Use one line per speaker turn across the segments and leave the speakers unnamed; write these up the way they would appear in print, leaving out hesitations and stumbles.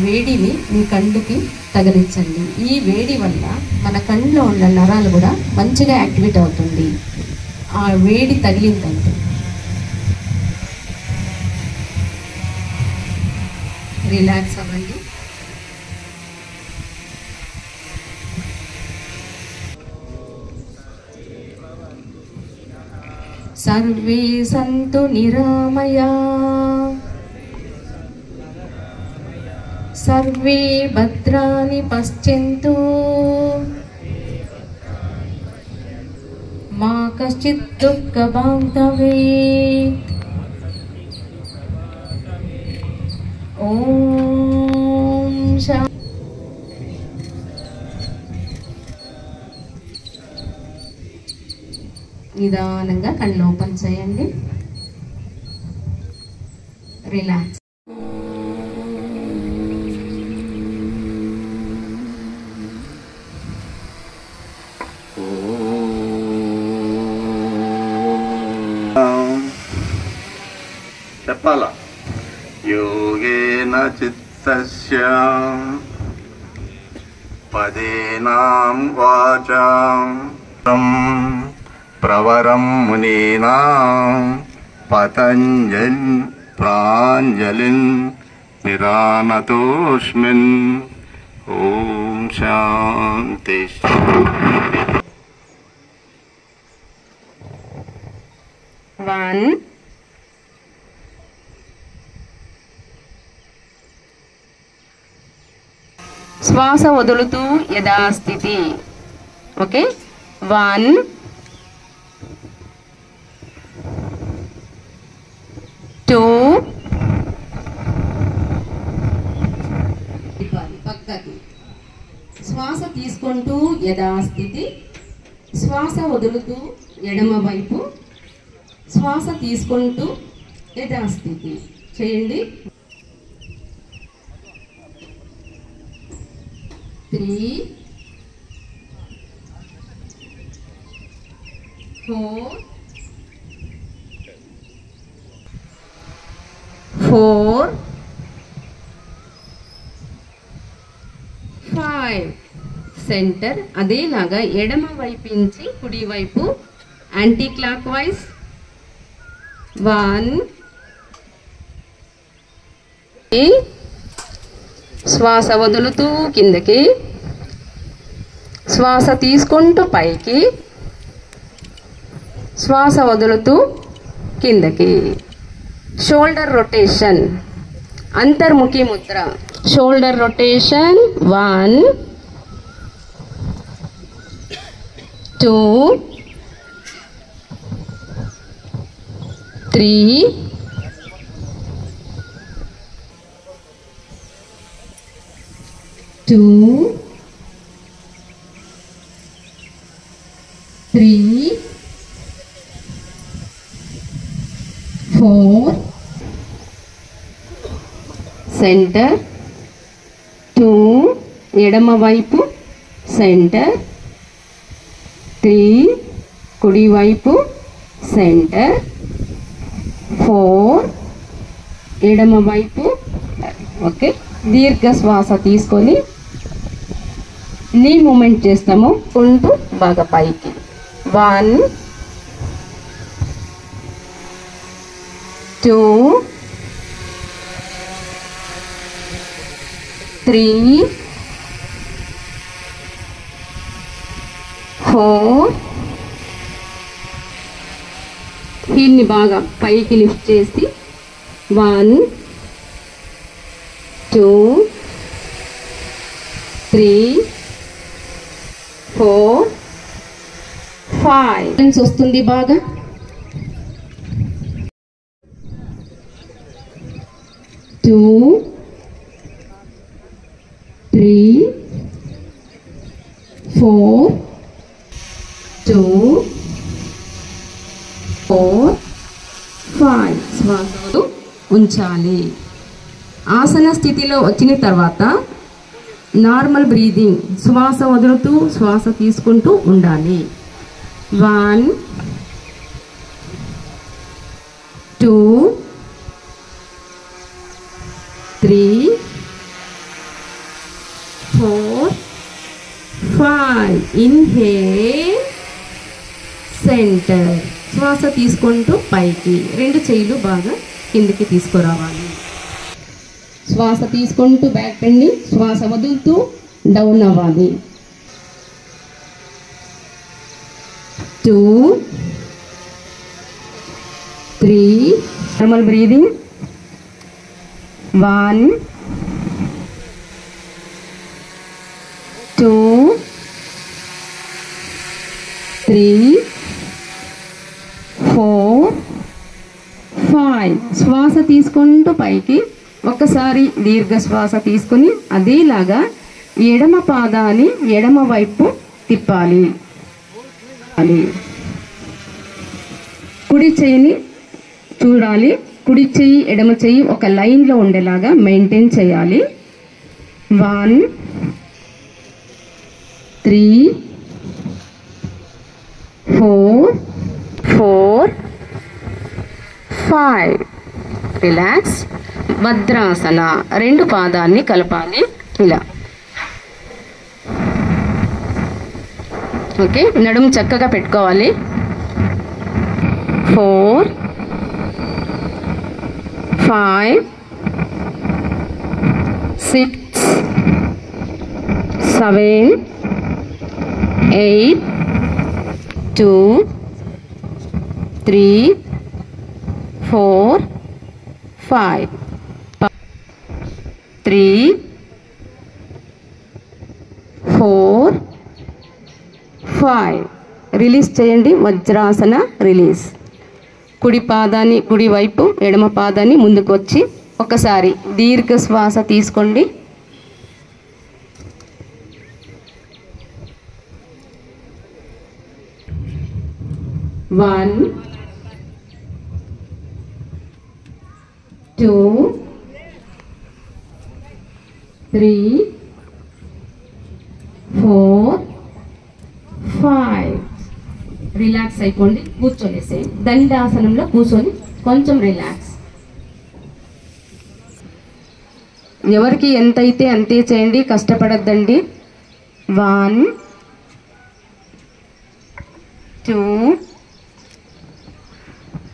వేడిని మీ కళ్ళుకి తగిలించండి. ఈ వేడి వల్ల మన కళ్ళలో ఉన్న నరాలు కూడా మంచిగా యాక్టివేట్ అవుతుంది. ఆ వేడి తగిలిందంటే రిలాక్స్ అవ్వండి. సర్వే సంతు నిరామయా సర్వే భద్రాని పశ్యంతు మా కశ్చిత్ దుఃఖభాగ్ భవేత్. ఓం శాంతి. నిదానంగా కళ్ళు ఓపెన్ చేయండి. రిలాక్స్.
చెప్పాలా? యోగేన చిత్తస్య పదేనాం వాచాం ప్రవరం మునీనాం పతంజలి ప్రాంజలిన్ నిరానతోస్మిన్. ఓం శాంతి.
వన్, శ్వాస వదులుతూ యథాస్థితి. ఓకే, 1 2 పక్కకి. శ్వాస తీసుకుంటూ యథాస్థితి, శ్వాస వదులుతూ ఎడమ వైపు, శ్వాస తీసుకుంటూ యథాస్థితి చేయండి. 3 4 5 సెంటర్. అదేలాగా ఎడమ వైపు నుంచి కుడి వైపు యాంటీ క్లాక్ వైజ్. 1 శ్వాస వదులుతూ కిందకి, శ్వాస తీసుకుంటూ పైకి, శ్వాస వదులుతూ కిందకి. Shoulder rotation, అంతర్ముఖి Mudra. Shoulder rotation 1 2 3 2 3 4 centre. 2 ఎడమ వైపు సెంటర్. 3 కుడి వైపు సెంటర్. 4 ఎడమ వైపు. ఓకే, దీర్ఘ శ్వాస తీసుకొని నీ మూమెంట్ చేస్తాము కొంటూ బాగా పైకి. 1 2 3 4 దీన్ని బాగా పైకి లిఫ్ట్ చేసి 1 2 3 4 5 వస్తుంది బాగా. 2 3 4 2 4 5 శ్వాసను ఉంచాలి. ఆసన స్థితిలో వచ్చిన తర్వాత నార్మల్ బ్రీదింగ్, శ్వాస వదులుతూ శ్వాస తీసుకుంటూ ఉండాలి. 1 2 3 5. Inhale, centre. శ్వాస తీసుకుంటూ పైకి, 2 చేతులు బాగా కిందికి తీసుకురావాలి. శ్వాస తీసుకుంటూ బ్యాక్ బెండి, శ్వాస వదులుతూ డౌన్ అవ్వాలి. 2, 3. Normal breathing. 1, 2, 3, 4, 5. శ్వాస తీసుకుంటూ పైకి, ఒక్కసారి దీర్ఘ శ్వాస తీసుకుని అదేలాగా ఎడమ పాదాన్ని ఎడమ వైపు తిప్పాలి. కుడి చెయ్యిని చూడాలి. కుడి చెయ్యి ఎడమ చెయ్యి ఒక లైన్లో ఉండేలాగా మెయింటైన్ చేయాలి. 1, 3, 4, 5. రిలాక్స్. వజ్రాసన. 2 పాదాన్ని కలపాలి ఇలా. ఓకే, నడుము చక్కగా పెట్టుకోవాలి. 4, 5, 6, 7, 8, 2, 3, 4, 5. 3, 4, 5. రిలీజ్ చేయండి. వజ్రాసన రిలీజ్. కుడి పాదాన్ని కుడి వైపు, ఎడమ పాదాన్ని ముందుకు వచ్చి ఒకసారి దీర్ఘ శ్వాస తీసుకోండి. 1, 2, 3, 4, 5. రిలాక్స్ అయిపోండి. కూర్చొనేసేయండి. దండాసనంలో కూర్చొని కొంచెం రిలాక్స్. ఎవరికి ఎంతైతే అంతే చేయండి, కష్టపడద్దండి. 1, 2,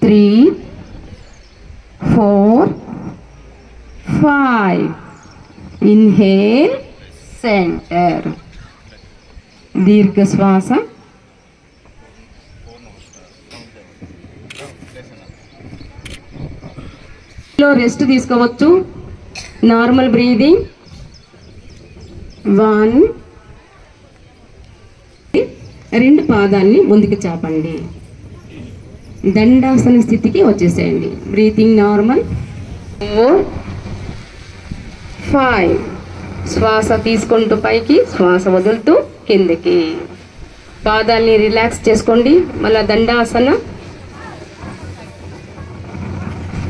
3, 4, 5. Inhale, centre. దీర్ఘ శ్వాస. రెస్ట్ తీసుకోవచ్చు. Normal breathing. 1, 2 పాదాలని ముందుకు చాపండి. దండాసన స్థితికి వచ్చేసేయండి. Breathing normal. 4, 5. శ్వాస తీసుకుంటూ పైకి, శ్వాస వదులుతూ కిందకి. పాదాలని రిలాక్స్ చేసుకోండి. మళ్ళీ దండాసన.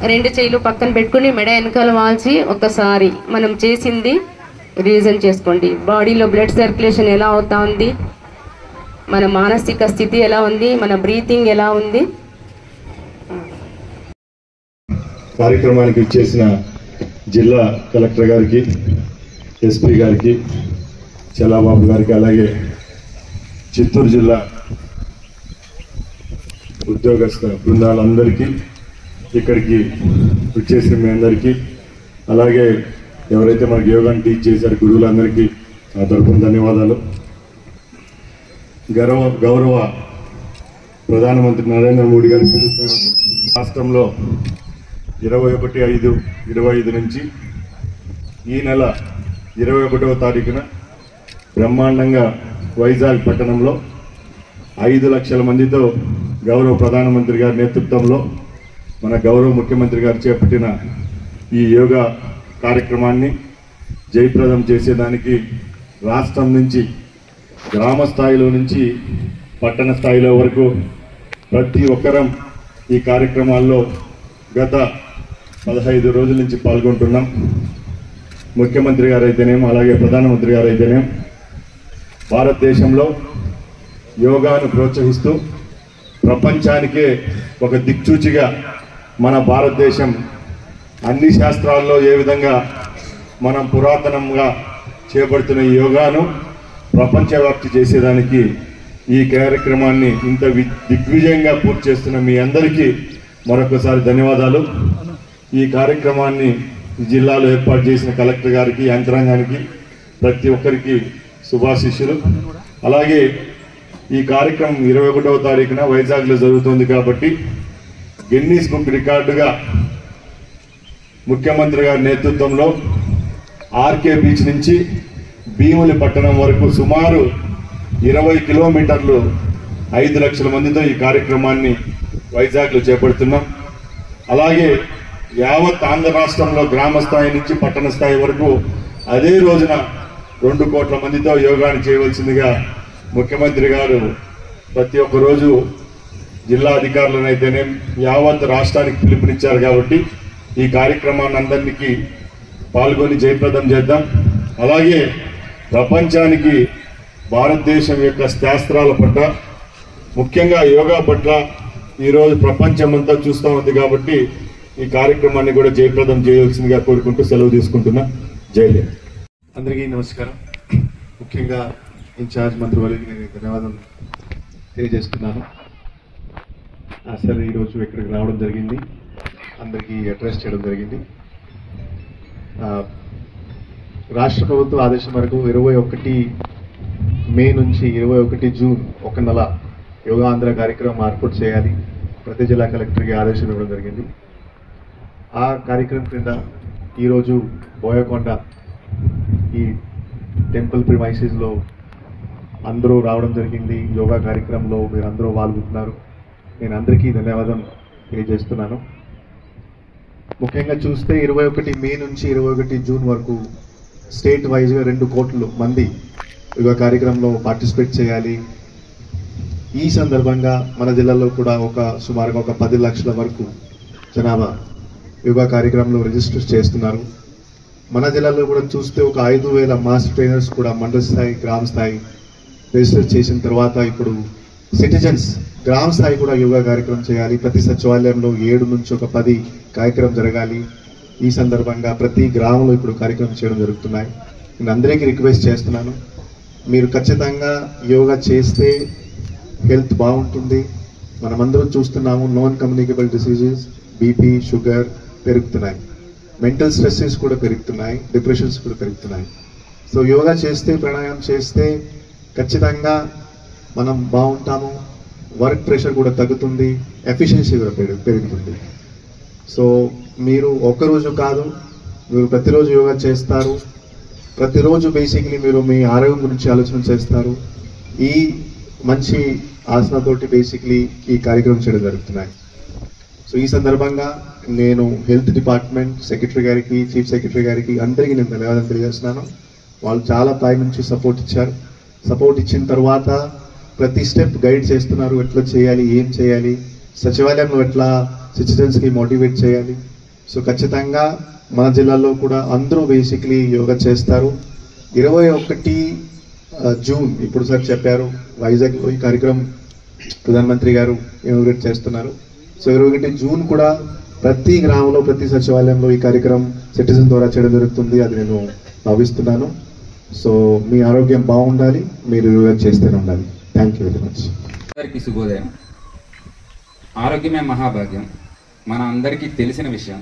2 చేతులు పక్కన పెట్టుకుని మెడ వెనకాల వాల్చి ఒకసారి మనం చేసింది రీజన్ చేసుకోండి. బాడీలో బ్లడ్ సర్క్యులేషన్ ఎలా అవుతా ఉంది, మన మానసిక స్థితి ఎలా ఉంది, మన బ్రీతింగ్ ఎలా ఉంది.
కార్యక్రమానికి ఇచ్చేసిన జిల్లా కలెక్టర్ గారికి, ఎస్పీ గారికి, చల్లాబాబు గారికి, అలాగే చిత్తూరు జిల్లా ఉద్యోగస్థ బృందాలందరికీ, ఇక్కడికి వచ్చేసిన మీ అందరికీ, అలాగే ఎవరైతే మనకి యోగాని టీచ్ చేశారు గురువులందరికీ నా తరపున ధన్యవాదాలు. గౌరవ ప్రధానమంత్రి నరేంద్ర మోడీ గారి రాష్ట్రంలో 21/5/25 నుంచి ఈ నెల 21వ తారీఖున బ్రహ్మాండంగా వైజాగ్ పట్టణంలో 5 లక్షల మందితో గౌరవ ప్రధానమంత్రి గారి నేతృత్వంలో మన గౌరవ ముఖ్యమంత్రి గారు చేపట్టిన ఈ యోగా కార్యక్రమాన్ని జయప్రదం చేసేదానికి రాష్ట్రం నుంచి, గ్రామ స్థాయిలో నుంచి పట్టణ స్థాయిలో వరకు ప్రతి ఒక్కరం ఈ కార్యక్రమాల్లో గత 15 రోజుల నుంచి పాల్గొంటున్నాం. ముఖ్యమంత్రి గారు అయితేనేం, అలాగే ప్రధానమంత్రి గారు అయితేనేం భారతదేశంలో యోగాను ప్రోత్సహిస్తూ ప్రపంచానికే ఒక దిక్సూచిగా మన భారతదేశం అన్ని శాస్త్రాల్లో ఏ విధంగా మనం పురాతనంగా చేపడుతున్న ఈ యోగాను ప్రపంచవ్యాప్తి చేసేదానికి ఈ కార్యక్రమాన్ని ఇంత దిగ్విజయంగా పూర్తి చేస్తున్న మీ అందరికీ మరొకసారి ధన్యవాదాలు. ఈ కార్యక్రమాన్ని జిల్లాలో ఏర్పాటు చేసిన కలెక్టర్ గారికి, యంత్రాంగానికి, ప్రతి ఒక్కరికి శుభాశీస్సులు. అలాగే ఈ కార్యక్రమం 21వ తారీఖున వైజాగ్లో జరుగుతుంది కాబట్టి గిన్నీస్ బుక్ రికార్డుగా ముఖ్యమంత్రి గారి నేతృత్వంలో ఆర్కే బీచ్ నుంచి భీములి పట్టణం వరకు సుమారు 20 కిలోమీటర్లు 5 లక్షల మందితో ఈ కార్యక్రమాన్ని వైజాగ్లో చేపడుతున్నాం. అలాగే యావత్ ఆంధ్ర రాష్ట్రంలో గ్రామ స్థాయి నుంచి పట్టణ స్థాయి వరకు అదే రోజున 2 కోట్ల మందితో యోగాన్ని చేయవలసిందిగా ముఖ్యమంత్రి గారు ప్రతి ఒక్క రోజు జిల్లా అధికారులనైతేనే యావత్ రాష్ట్రానికి పిలుపునిచ్చారు. కాబట్టి ఈ కార్యక్రమాన్ని అందరికీ పాల్గొని జయప్రదం చేద్దాం. అలాగే ప్రపంచానికి భారతదేశం యొక్క శాస్త్రాల పట్ల, ముఖ్యంగా యోగా పట్ల ఈరోజు ప్రపంచమంతా చూస్తూ ఉంది. కాబట్టి ఈ కార్యక్రమాన్ని కూడా జయప్రదం చేయవలసిందిగా కోరుకుంటూ సెలవు తీసుకుంటున్నా. జై హింద్.
అందరికీ నమస్కారం. ముఖ్యంగా ఇన్ఛార్జ్ మంత్రి వారికి నేను ధన్యవాదాలు తెలియజేస్తున్నాను. అసలు ఈరోజు ఇక్కడికి రావడం జరిగింది, అందరికీ అడ్రస్ చేయడం జరిగింది. రాష్ట్ర ప్రభుత్వ ఆదేశం మేరకు 21 మే నుంచి 21 జూన్ 1 నెల యోగా ఆంధ్ర కార్యక్రమం ఏర్పాటు చేయాలి ప్రతి జిల్లా కలెక్టర్కి ఆదేశం ఇవ్వడం జరిగింది. ఆ కార్యక్రమం క్రింద ఈరోజు బోయకొండ ఈ టెంపుల్ ప్రిమైసెస్లో అందరూ రావడం జరిగింది. యోగా కార్యక్రమంలో మీరు అందరూ పాల్గొంటున్నారు. నేను అందరికీ ధన్యవాదం తెలియజేస్తున్నాను. ముఖ్యంగా చూస్తే 21 మే నుంచి 21 జూన్ వరకు స్టేట్ వైజ్గా 2 కోట్ల మంది యోగా కార్యక్రమంలో పార్టిసిపేట్ చేయాలి. ఈ సందర్భంగా మన జిల్లాలో కూడా సుమారుగా 10 లక్షల వరకు జనాభా యోగా కార్యక్రమంలో రిజిస్టర్ చేస్తున్నారు. మన జిల్లాలో కూడా చూస్తే 5,000 మాస్టర్ ట్రైనర్స్ కూడా మండల స్థాయి, గ్రామ స్థాయి రిజిస్టర్ చేసిన తర్వాత ఇప్పుడు సిటిజన్స్ గ్రామ స్థాయి కూడా యోగా కార్యక్రమం చేయాలి. ప్రతి సచివాలయంలో 7 నుంచి 10 కార్యక్రమం జరగాలి. ఈ సందర్భంగా ప్రతి గ్రామంలో ఇప్పుడు కార్యక్రమం చేయడం జరుగుతున్నాయి. నేను అందరికీ రిక్వెస్ట్ చేస్తున్నాను, మీరు ఖచ్చితంగా యోగా చేస్తే హెల్త్ బాగుంటుంది. మనమందరం చూస్తున్నాము, non communicable diseases, BP, sugar పెరుగుతున్నాయి, మెంటల్ స్ట్రెస్సెస్ కూడా పెరుగుతున్నాయి, డిప్రెషన్స్ కూడా పెరుగుతున్నాయి. సో యోగా చేస్తే, ప్రాణాయామం చేస్తే ఖచ్చితంగా మనం బాగుంటాము. వర్క్ ప్రెషర్ కూడా తగ్గుతుంది, ఎఫిషియన్సీ కూడా పెరుగుతుంది. సో మీరు ఒక్కరోజు కాదు, మీరు ప్రతిరోజు యోగా చేస్తారు. ప్రతిరోజు బేసిక్లీ మీరు మీ ఆరోగ్యం గురించి ఆలోచన చేస్తారు. ఈ మంచి ఆసనతోటి బేసిక్లీ ఈ కార్యక్రమం చేయడం జరుగుతున్నాయి. సో ఈ సందర్భంగా నేను హెల్త్ డిపార్ట్మెంట్ సెక్రటరీ గారికి, చీఫ్ సెక్రటరీ గారికి అందరికీ నేను ధన్యవాదాలు తెలియజేస్తున్నాను. వాళ్ళు చాలా టైం నుంచి సపోర్ట్ ఇచ్చారు. సపోర్ట్ ఇచ్చిన తర్వాత ప్రతి స్టెప్ గైడ్ చేస్తున్నారు, ఎట్లా చేయాలి, ఏం చేయాలి, సచివాలయంలో ఎట్లా సిటిజన్స్కి మోటివేట్ చేయాలి. సో ఖచ్చితంగా మన జిల్లాలో కూడా అందరూ బేసిక్లీ యోగా చేస్తారు. 21 జూన్ ఇప్పుడు సార్ చెప్పారు, వైజాగ్లో ఈ కార్యక్రమం ప్రధానమంత్రి గారు ఇనాగ్రేట్ చేస్తున్నారు. సో 21 జూన్ కూడా ప్రతి గ్రామంలో, ప్రతి సచివాలయంలో ఈ కార్యక్రమం సిటిజన్ ద్వారా చేయడం జరుగుతుంది. అది నేను భావిస్తున్నాను. సో మీ ఆరోగ్యం బాగుండాలి, మీరు యోగా చేస్తూనే ఉండాలి. Thank you very much.
అందరికీ శుభోదయం. ఆరోగ్యమే మహాభాగ్యం, మన అందరికీ తెలిసిన విషయం.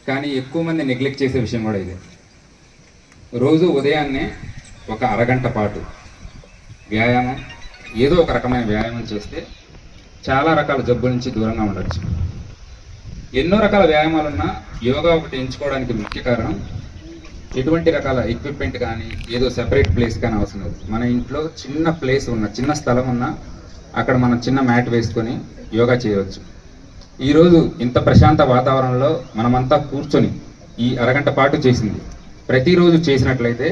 కానీ ఎక్కువ మంది నెగ్లెక్ట్ చేసే విషయం కూడా ఇదే. రోజు ఉదయాన్నే ఒక అరగంట పాటు వ్యాయామం, ఏదో ఒక రకమైన వ్యాయామం చేస్తే చాలా రకాల జబ్బుల నుంచి దూరంగా ఉండొచ్చు. ఎన్నో రకాల వ్యాయామాలున్నా యోగా ఒకటి ఎంచుకోవడానికి ముఖ్య కారణం ఎటువంటి రకాల ఎక్విప్మెంట్ కానీ ఏదో సెపరేట్ ప్లేస్ కానీ అవసరం లేదు. మన ఇంట్లో చిన్న ప్లేస్ ఉన్న, చిన్న స్థలం ఉన్నా అక్కడ మనం చిన్న మ్యాట్ వేసుకొని యోగా చేయవచ్చు. ఈరోజు ఇంత ప్రశాంత వాతావరణంలో మనమంతా కూర్చొని ఈ అరగంట పాటు చేసింది ప్రతిరోజు చేసినట్లయితే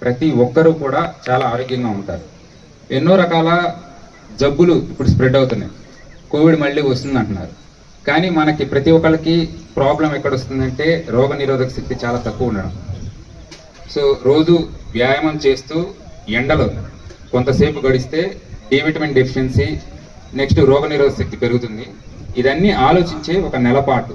ప్రతి ఒక్కరూ కూడా చాలా ఆరోగ్యంగా ఉంటారు. ఎన్నో రకాల జబ్బులు ఇప్పుడు స్ప్రెడ్ అవుతున్నాయి. కోవిడ్ మళ్ళీ వస్తుంది అంటున్నారు. కానీ మనకి ప్రతి ఒక్కరికి ప్రాబ్లం ఎక్కడ వస్తుందంటే రోగ నిరోధక శక్తి చాలా తక్కువ ఉండడం. సో రోజు వ్యాయామం చేస్తూ ఎండలో కొంతసేపు గడిస్తే డి విటమిన్ డెఫిషియన్సీ, నెక్స్ట్ రోగ నిరోధక శక్తి పెరుగుతుంది. ఇదన్నీ ఆలోచించే ఒక నెల పాటు